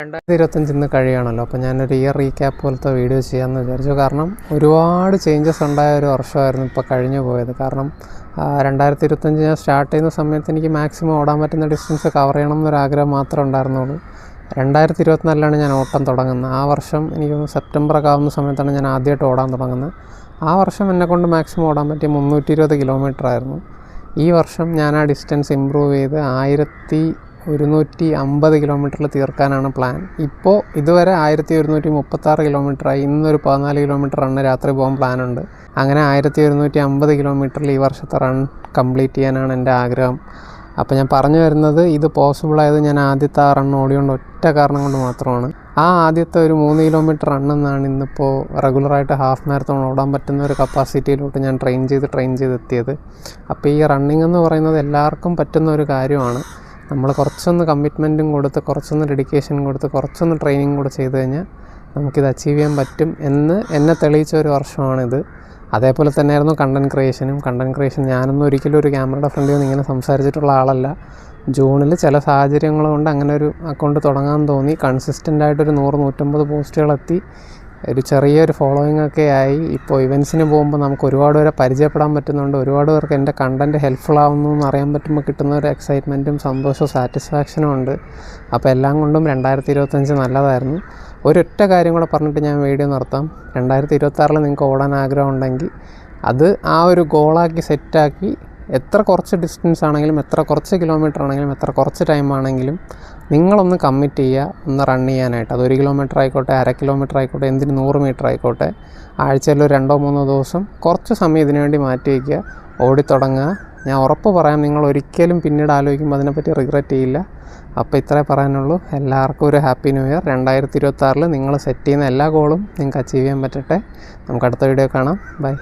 2025 കഴിയുകയാണല്ലോ. അപ്പോൾ ഞാനൊരു year recap പോലത്തെ വീഡിയോ ചെയ്യാമെന്ന് വിചാരിച്ചു. കാരണം ഒരുപാട് ചേഞ്ചസ് ഉണ്ടായ ഒരു വർഷമായിരുന്നു ഇപ്പോൾ കഴിഞ്ഞു പോയത്. കാരണം 2025 ഞാൻ സ്റ്റാർട്ട് ചെയ്യുന്ന സമയത്ത് എനിക്ക് മാക്സിമം ഓടാൻ പറ്റുന്ന ഡിസ്റ്റൻസ് കവർ ചെയ്യണം എന്നൊരാഗ്രഹം മാത്രമേ ഉണ്ടായിരുന്നുള്ളൂ. 2024 ഞാൻ ഓട്ടം തുടങ്ങുന്നത്. ആ വർഷം എനിക്ക് സെപ്റ്റംബറൊക്കെ ആവുന്ന സമയത്താണ് ഞാൻ ആദ്യമായിട്ട് ഓടാൻ തുടങ്ങുന്നത്. ആ വർഷം എന്നെക്കൊണ്ട് മാക്സിമം ഓടാൻ പറ്റിയ 320 കിലോമീറ്റർ ആയിരുന്നു. ഈ വർഷം ഞാൻ ആ ഡിസ്റ്റൻസ് ഇമ്പ്രൂവ് ചെയ്ത് 1150 കിലോമീറ്ററിൽ തീർക്കാനാണ് പ്ലാൻ. ഇപ്പോൾ ഇതുവരെ 1136 കിലോമീറ്ററായി. ഇന്നൊരു 14 കിലോമീറ്റർ റണ്ണ് രാത്രി പോകാൻ പ്ലാനുണ്ട്. അങ്ങനെ 1150 കിലോമീറ്ററിൽ ഈ വർഷത്തെ റൺ കംപ്ലീറ്റ് ചെയ്യാനാണ് എൻ്റെ ആഗ്രഹം. അപ്പോൾ ഞാൻ പറഞ്ഞു വരുന്നത്, ഇത് പോസിബിളായത് ഞാൻ ആദ്യത്തെ ആ റൺ ഓടിയോണ്ട് ഒറ്റ കാരണം കൊണ്ട് മാത്രമാണ്. ആ ആദ്യത്തെ ഒരു 3 കിലോമീറ്റർ റണ്ണെന്നാണ് ഇന്നിപ്പോൾ റെഗുലറായിട്ട് ഹാഫ് മാരത്തോൺ ഓടാൻ പറ്റുന്ന ഒരു കപ്പാസിറ്റിയിലോട്ട് ഞാൻ ട്രെയിൻ ചെയ്ത് എത്തിയത്. അപ്പോൾ ഈ റണ്ണിങ് എന്ന് പറയുന്നത് എല്ലാവർക്കും പറ്റുന്ന ഒരു കാര്യമാണ്. നമ്മൾ കുറച്ചൊന്ന് കമ്മിറ്റ്മെൻറ്റും കൊടുത്ത്, കുറച്ചൊന്ന് ഡെഡിക്കേഷൻ കൊടുത്ത്, കുറച്ചൊന്ന് ട്രെയിനിങ് കൂടെ ചെയ്ത് കഴിഞ്ഞാൽ നമുക്കിത് അച്ചീവ് ചെയ്യാൻ പറ്റും എന്ന് എന്നെ തെളിയിച്ച ഒരു വർഷമാണിത്. അതേപോലെ തന്നെയായിരുന്നു കണ്ടൻറ് ക്രിയേഷൻ. ഞാനൊന്നും ഒരിക്കലും ഒരു ക്യാമറയുടെ ഫ്രണ്ടിൽ നിന്ന് ഇങ്ങനെ സംസാരിച്ചിട്ടുള്ള ആളല്ല. ജൂണിൽ ചില സാഹചര്യങ്ങൾ കൊണ്ട് അങ്ങനെ ഒരു അക്കൗണ്ട് തുടങ്ങാൻ തോന്നി. കൺസിസ്റ്റൻ്റായിട്ടൊരു 100-150 പോസ്റ്റുകളെത്തി, ഒരു ചെറിയൊരു ഫോളോയിങ് ഒക്കെ ആയി. ഇപ്പോൾ ഇവൻറ്റ്സിന് പോകുമ്പോൾ നമുക്ക് ഒരുപാട് പേരെ പരിചയപ്പെടാൻ പറ്റുന്നുണ്ട്. ഒരുപാട് പേർക്ക് എൻ്റെ കണ്ടൻറ്റ് ഹെൽപ്ഫുൾ ആവുന്നു എന്ന് അറിയാൻ പറ്റുമ്പോൾ കിട്ടുന്ന ഒരു എക്സൈറ്റ്മെൻറ്റും സന്തോഷവും സാറ്റിസ്ഫാക്ഷനും ഉണ്ട്. അപ്പോൾ എല്ലാം കൊണ്ടും 2025 നല്ലതായിരുന്നു. ഒരൊറ്റ കാര്യം കൂടെ പറഞ്ഞിട്ട് ഞാൻ വീഡിയോ നിർത്താം. 2026 നിങ്ങൾക്ക് ഓടാൻ ആഗ്രഹം ഉണ്ടെങ്കിൽ അത് ആ ഒരു ഗോളാക്കി സെറ്റാക്കി, എത്ര കുറച്ച് ഡിസ്റ്റൻസ് ആണെങ്കിലും, എത്ര കുറച്ച് കിലോമീറ്റർ ആണെങ്കിലും, എത്ര കുറച്ച് ടൈം ആണെങ്കിലും നിങ്ങളൊന്ന് കമ്മിറ്റ് ചെയ്യുക, ഒന്ന് റൺ ചെയ്യാനായിട്ട്. അത് 1 കിലോമീറ്റർ ആയിക്കോട്ടെ, 1/2 കിലോമീറ്റർ ആയിക്കോട്ടെ, എന്തിന് 100 മീറ്റർ ആയിക്കോട്ടെ. ആഴ്ചയിൽ ഒരു 2-3 ദിവസം കുറച്ച് സമയം ഇതിനു വേണ്ടി മാറ്റി വയ്ക്കുക, ഓടിത്തുടങ്ങുക. ഞാൻ ഉറപ്പ് പറയാം, നിങ്ങൾ ഒരിക്കലും പിന്നീട് ആലോചിക്കുമ്പോൾ അതിനെപ്പറ്റി റിഗ്രറ്റ് ചെയ്യില്ല. അപ്പോൾ ഇത്രേ പറയാനുള്ളൂ. എല്ലാവർക്കും ഒരു ഹാപ്പി ന്യൂ ഇയർ. 2026 നിങ്ങൾ സെറ്റ് ചെയ്യുന്ന എല്ലാ ഗോളും നിങ്ങൾക്ക് അച്ചീവ് ചെയ്യാൻ പറ്റട്ടെ. നമുക്ക് അടുത്ത വീഡിയോ കാണാം. ബൈ.